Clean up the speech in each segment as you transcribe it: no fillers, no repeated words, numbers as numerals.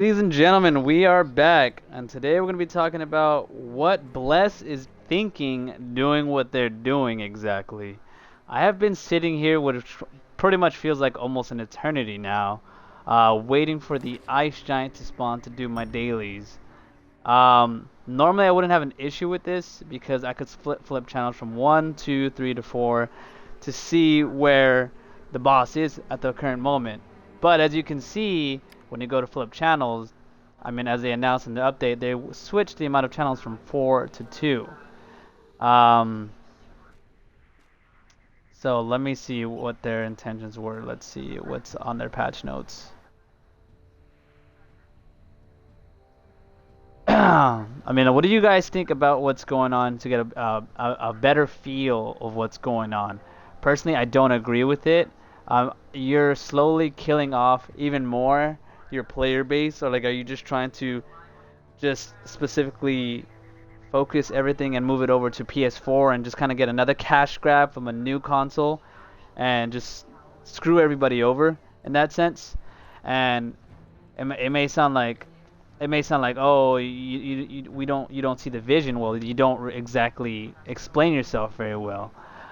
Ladies and gentlemen, we are back, and today we're going to be talking about what Bless is thinking doing what they're doing exactly. I have been sitting here, which pretty much feels like almost an eternity now, waiting for the Ice Giant to spawn to do my dailies. Normally I wouldn't have an issue with this because I could flip channels from 1, 2, 3 to 4 to see where the boss is at the current moment. But as you can see, when you go to flip channels, I mean, as they announced in the update, they switched the amount of channels from 4 to 2. Um, so let me see what their intentions were. Let's see what's on their patch notes. I mean, what do you guys think about what's going on to get a better feel of what's going on? Personally, I don't agree with it. You're slowly killing off even more your player base, or like, are you just trying to just specifically focus everything and move it over to PS4 and just kind of get another cash grab from a new console and just screw everybody over in that sense? And it may sound like oh you don't see the vision well, you don't exactly explain yourself very well.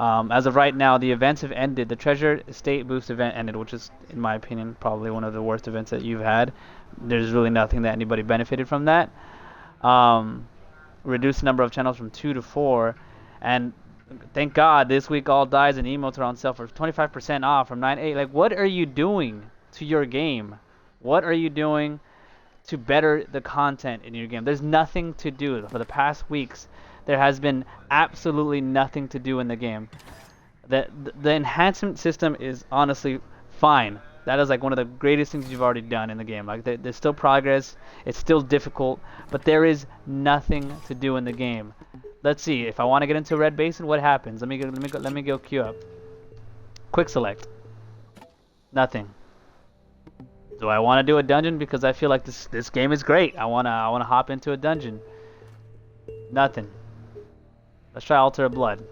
As of right now, the events have ended. The Treasure Estate Boost event ended, which is, in my opinion, probably one of the worst events that you've had. There's really nothing that anybody benefited from that. um, Reduced the number of channels from 2 to 4, and thank God this week all dies and emotes are on sale for 25% off from 9.8. Like, what are you doing to your game? What are you doing to better the content in your game? There's nothing to do. For the past weeks, there has been absolutely nothing to do in the game. The enhancement system is honestly fine. That is like one of the greatest things you've already done in the game. Like, there's still progress. It's still difficult, but there is nothing to do in the game. Let's see. If I want to get into Red Basin, what happens? Let me go queue up. Quick select. Nothing. Do I want to do a dungeon because I feel like this game is great? I wanna hop into a dungeon. Nothing. Let's try Altar of Blood.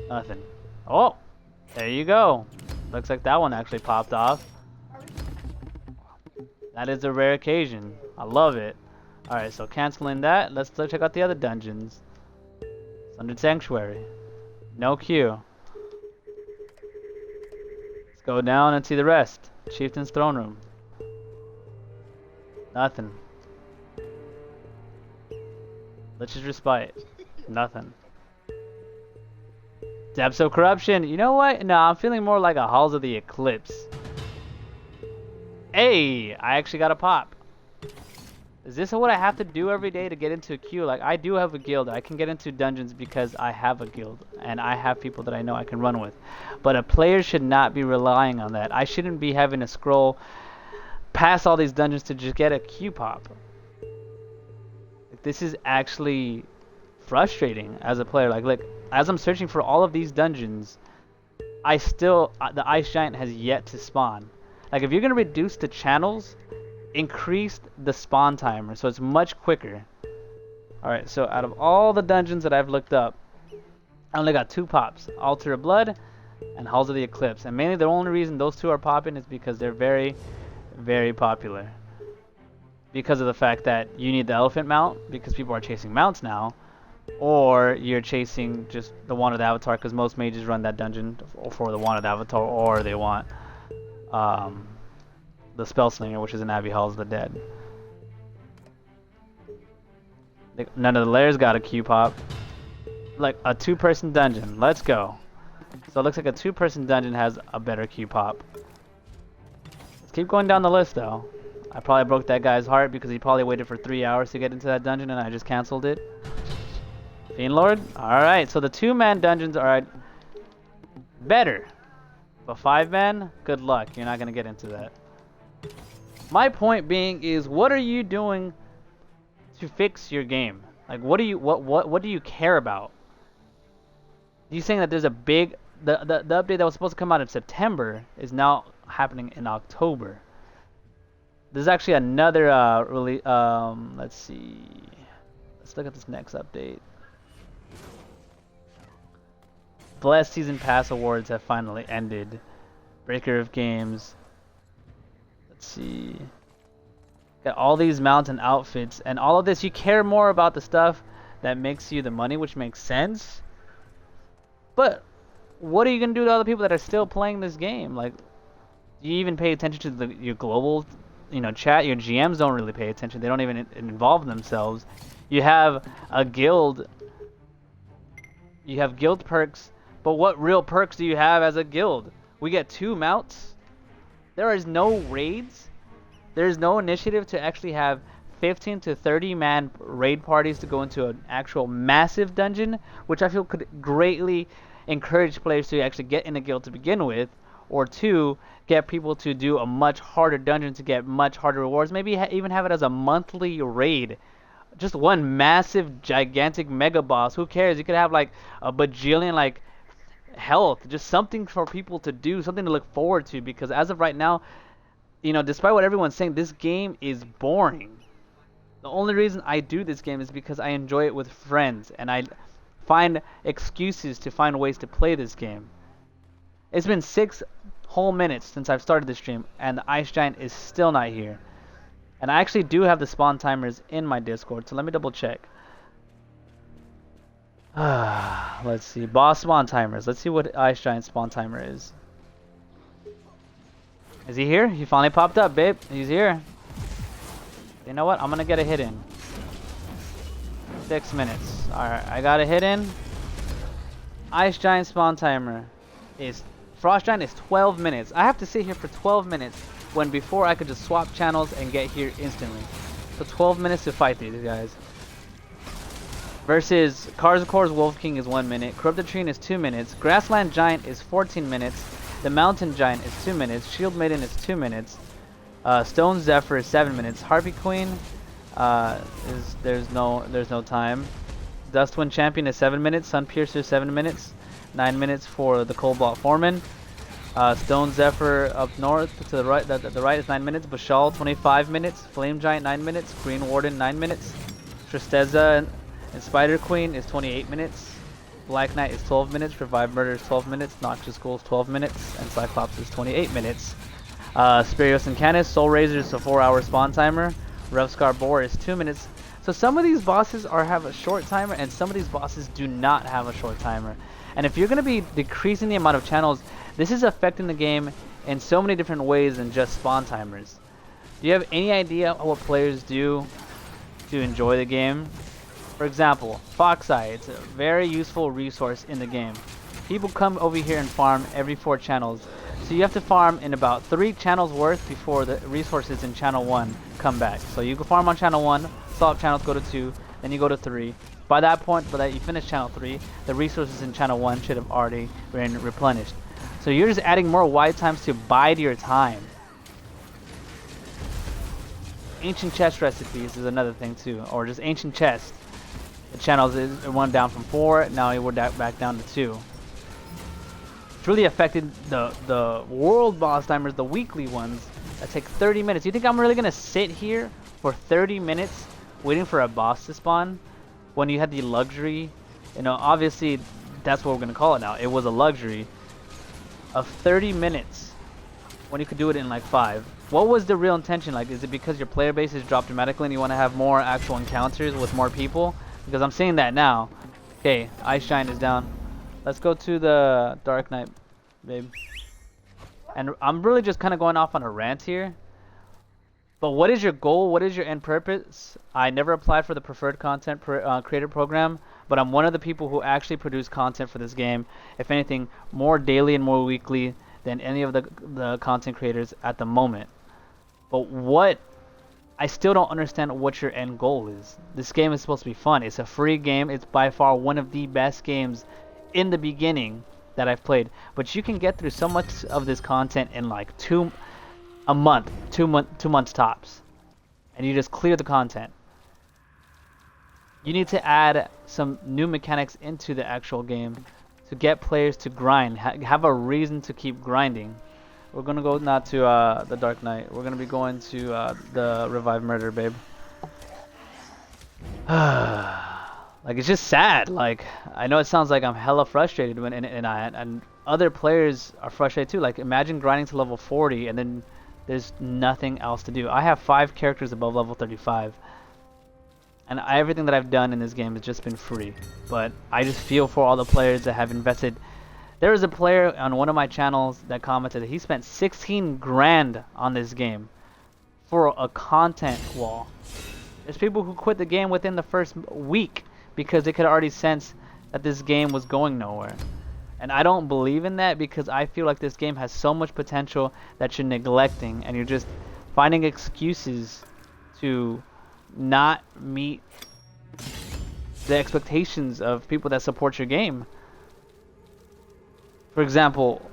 Nothing. Oh, there you go. Looks like that one actually popped off. That is a rare occasion. I love it. Alright, so canceling that. Let's check out the other dungeons. Sundered Sanctuary. No queue. Let's go down and see the rest. Chieftain's Throne Room. Nothing. Lich's Respite. Nothing. Depths of Corruption. You know what? No, I'm feeling more like a Halls of the Eclipse. Hey, I actually got a pop. Is this what I have to do every day to get into a queue? Like, I do have a guild. I can get into dungeons because I have a guild and I have people that I know I can run with. But a player should not be relying on that. I shouldn't be having to scroll past all these dungeons to just get a queue pop. Like, this is actually frustrating as a player. Like, as I'm searching for all of these dungeons, the Ice Giant has yet to spawn. Like, if you're gonna reduce the channels, increase the spawn timer so it's much quicker. Alright, so out of all the dungeons that I've looked up, I only got 2 pops. Altar of Blood and Halls of the Eclipse. And mainly the only reason those 2 are popping is because they're very, very popular. Because of the fact that you need the elephant mount, because people are chasing mounts now, or you're chasing just the Wanted Avatar, because most mages run that dungeon for the Wanted Avatar, or they want the Spellslinger, which is in Abbey Halls of the Dead. None of the layers got a Q pop. Like a 2-person dungeon. Let's go. So it looks like a 2-person dungeon has a better Q pop. Let's keep going down the list though. I probably broke that guy's heart because he probably waited for 3 hours to get into that dungeon and I just canceled it. Fiend Lord? Alright, so the 2-man dungeons are better. But 5-man? Good luck. You're not going to get into that. My point being is, what are you doing to fix your game? Like, what do you care about? You saying that there's a big the update that was supposed to come out in September is now happening in October. There's actually another really let's see. Let's look at this next update. Blessed Season Pass awards have finally ended. Breaker of Games. Let's see. Got all these mountain outfits and all of this. You care more about the stuff that makes you the money, which makes sense. But what are you gonna do to other people that are still playing this game? Like, do you even pay attention to your global, chat? Your GMs don't really pay attention. They don't even involve themselves. You have a guild. You have guild perks, but what real perks do you have as a guild? We get 2 mounts. There is no raids. There is no initiative to actually have 15 to 30 man raid parties to go into an actual massive dungeon, which I feel could greatly encourage players to actually get in a guild to begin with, or 2, get people to do a much harder dungeon to get much harder rewards. Maybe even have it as a monthly raid. Just one massive, gigantic mega boss. Who cares? You could have like a bajillion like health. Just something for people to do, something to look forward to. Because as of right now, despite what everyone's saying, this game is boring. The only reason I do this game is because I enjoy it with friends, and I find excuses to find ways to play this game. It's been 6 whole minutes since I've started the stream, and the Ice Giant is still not here. And I actually do have the spawn timers in my Discord, so let me double check. Let's see, boss spawn timers. Let's see what Ice Giant spawn timer is. Is he here? He finally popped up, babe. He's here. You know what? I'm gonna get a hit in. 6 minutes. Alright, I got a hit in. Ice Giant spawn timer is... Frost Giant is 12 minutes. I have to sit here for 12 minutes when before I could just swap channels and get here instantly. So 12 minutes to fight these guys. Versus Karzakor's Wolf King is 1 minute. Corrupted Tree is 2 minutes. Grassland Giant is 14 minutes. The Mountain Giant is 2 minutes. Shield Maiden is 2 minutes. Stone Zephyr is 7 minutes. Harpy Queen there's no time. Dustwind Champion is 7 minutes. Sun Piercer 7 minutes. 9 minutes for the Cobalt Foreman. Stone Zephyr up north to the right. The right is 9 minutes. Bashal 25 minutes. Flame Giant 9 minutes. Green Warden 9 minutes. Tristeza and Spider Queen is 28 minutes. Black Knight is 12 minutes. Revive Murder is 12 minutes. Noxious Ghoul is 12 minutes. And Cyclops is 28 minutes. Spirios and Canis, Soul Razor is a 4-hour spawn timer. Revscar Boar is 2 minutes. So some of these bosses have a short timer, and some of these bosses do not have a short timer. And if you're going to be decreasing the amount of channels, this is affecting the game in so many different ways than just spawn timers. Do you have any idea what players do to enjoy the game? For example, Foxeye, it's a very useful resource in the game. People come over here and farm every 4 channels. So you have to farm in about 3 channels worth before the resources in channel 1 come back. So you go farm on channel 1, swap channels, go to 2, then you go to 3. By that point, by that you finish channel 3, the resources in channel 1 should have already been replenished. So you're just adding more wide times to bide your time. Ancient chest recipes is another thing too, or just ancient chest. The channels went down from 4, now we're back down to 2. It's really affected the world boss timers, the weekly ones that take 30 minutes. You think I'm really gonna sit here for 30 minutes waiting for a boss to spawn when you had the luxury? Obviously that's what we're gonna call it now. It was a luxury of 30 minutes when you could do it in like 5. What was the real intention? Like, is it because your player base has dropped dramatically and you want to have more actual encounters with more people? Because I'm seeing that now. Okay, Ice Giant is down. Let's go to the Dark Knight, babe. And I'm really just kind of going off on a rant here. But what is your goal? What is your end purpose? I never applied for the preferred content creator program, but I'm one of the people who actually produce content for this game. If anything, more daily and more weekly than any of the content creators at the moment. But I still don't understand what your end goal is. This game is supposed to be fun. It's a free game. It's by far one of the best games in the beginning that I've played. But you can get through so much of this content in like 2 months tops, and you just clear the content. You need to add some new mechanics into the actual game to get players to grind, have a reason to keep grinding. We're gonna go now to the Dark Knight. We're gonna be going to the Revive Murder, babe. Like, it's just sad. Like, I know it sounds like I'm hella frustrated and other players are frustrated too. Like, imagine grinding to level 40 and then there's nothing else to do. I have 5 characters above level 35. And everything that I've done in this game has just been free. But I just feel for all the players that have invested. There was a player on one of my channels that commented that he spent 16 grand on this game for a content wall. There's people who quit the game within the first week because they could already sense that this game was going nowhere. And I don't believe in that because I feel like this game has so much potential that you're neglecting and you're just finding excuses to not meet the expectations of people that support your game. For example,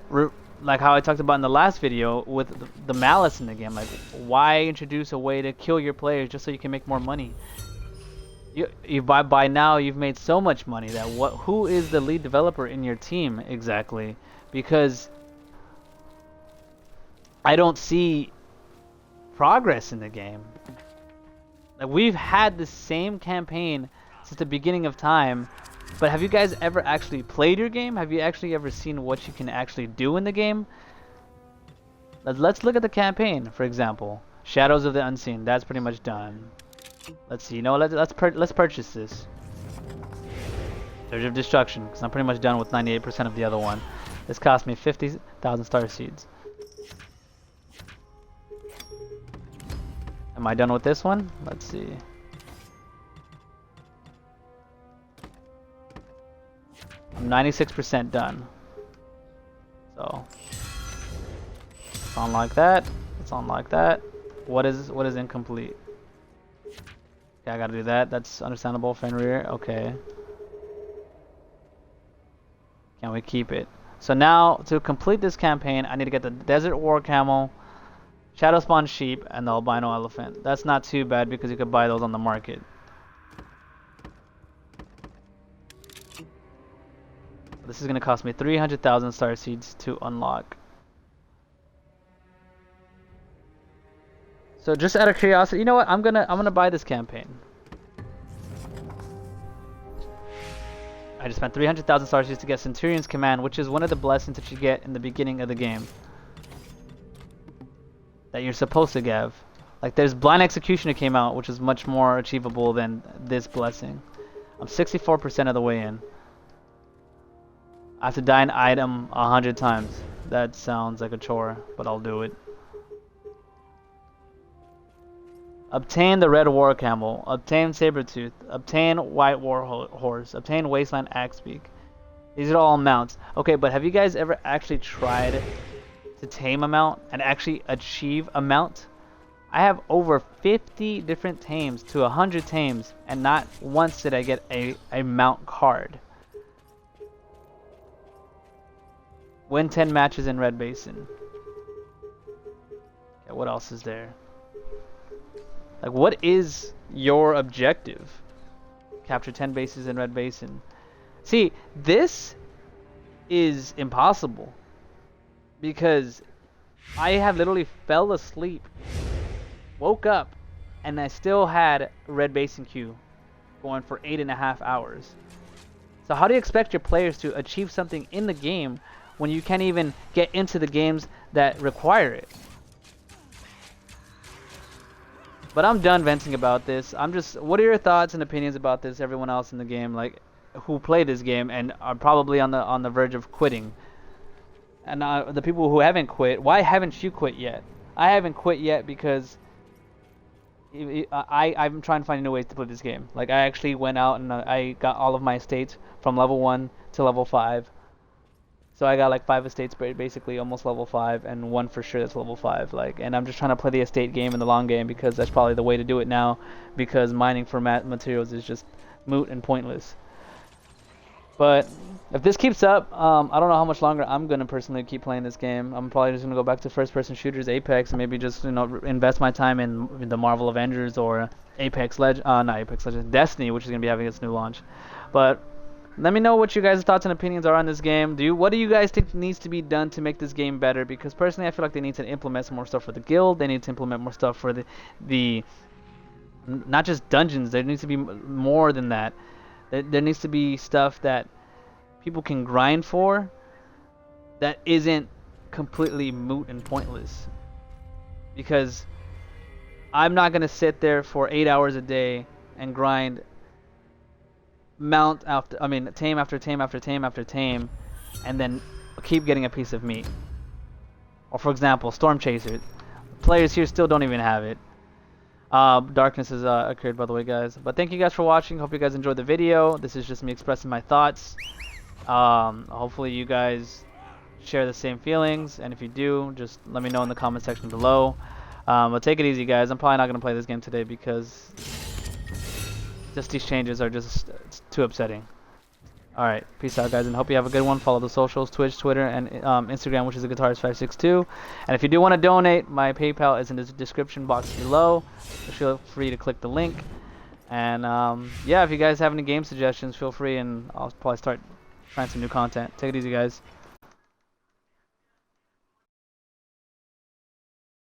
like how I talked about in the last video with the malice in the game. Like, why introduce a way to kill your players just so you can make more money? By now you've made so much money that who is the lead developer in your team exactly? Because I don't see progress in the game. Like, we've had the same campaign since the beginning of time, but have you guys ever actually played your game? Have you actually ever seen what you can actually do in the game? Let's look at the campaign, for example. Shadows of the Unseen, that's pretty much done. Let's see, you know, let's purchase this. Surge of Destruction, because I'm pretty much done with 98% of the other one. This cost me 50,000 star seeds. Am I done with this one? Let's see. I'm 96% done. So it's on like that. It's on like that. What is incomplete? Okay, I gotta do that. That's understandable. Fenrir. Okay. Can we keep it? So now to complete this campaign, I need to get the Desert War Camel, Shadow Spawn Sheep, and the Albino Elephant. That's not too bad because you could buy those on the market. This is gonna cost me 300,000 star seeds to unlock. So just out of curiosity, you know what? I'm gonna buy this campaign. I just spent 300,000 star seeds to get Centurion's Command, which is one of the blessings that you get in the beginning of the game. That you're supposed to give. Like, there's Blind Executioner came out, which is much more achievable than this blessing. I'm 64% of the way in. I have to die an item 100 times. That sounds like a chore, but I'll do it. Obtain the Red War Camel. Obtain Sabretooth. Obtain White War Horse. Obtain Wasteland Axebeak. These are all mounts. Okay, but have you guys ever actually tried to tame a mount and actually achieve a mount? I have over 50 different tames to 100 tames, and not once did I get a mount card. Win 10 matches in Red Basin. Okay, what else is there? Like, what is your objective? Capture 10 bases in Red Basin. See, this is impossible. Because I have literally fell asleep, woke up, and I still had Red Basin queue going for 8.5 hours. So how do you expect your players to achieve something in the game when you can't even get into the games that require it? But I'm done venting about this. What are your thoughts and opinions about this, everyone else in the game, like, who play this game and are probably on the verge of quitting? And the people who haven't quit, why haven't you quit yet? I haven't quit yet because I'm trying to find new ways to play this game. Like, I actually went out and I got all of my estates from level 1 to level 5. So I got like 5 estates basically almost level 5, and 1 for sure that's level 5. Like, and I'm just trying to play the estate game in the long game because that's probably the way to do it now, because mining for materials is just moot and pointless. But if this keeps up, I don't know how much longer I'm gonna personally keep playing this game. I'm probably just gonna go back to first-person shooters, Apex, and maybe just, you know, invest my time in the Marvel Avengers or not Apex Legends, Destiny, which is gonna be having its new launch. But let me know what you guys' thoughts and opinions are on this game. What do you guys think needs to be done to make this game better? Because personally, I feel like they need to implement some more stuff for the guild. They need to implement more stuff for the not just dungeons. There needs to be more than that. There needs to be stuff that people can grind for that isn't completely moot and pointless. because I'm not gonna sit there for 8 hours a day and grind tame after tame after tame after tame, and then keep getting a piece of meat. Or for example, Storm Chaser. Players here still don't even have it. Darkness has occurred, by the way, guys. But thank you guys for watching. Hope you guys enjoyed the video. This is just me expressing my thoughts. Hopefully you guys share the same feelings, and if you do, just let me know in the comment section below. But take it easy, guys. I'm probably not gonna play this game today because just these changes are just it's too upsetting. Alright, peace out, guys, and hope you have a good one. Follow the socials, Twitch, Twitter, and Instagram, which is theguitarist562. And if you do want to donate, my PayPal is in the description box below. So feel free to click the link. And yeah, if you guys have any game suggestions, feel free, and I'll probably start trying some new content. Take it easy, guys.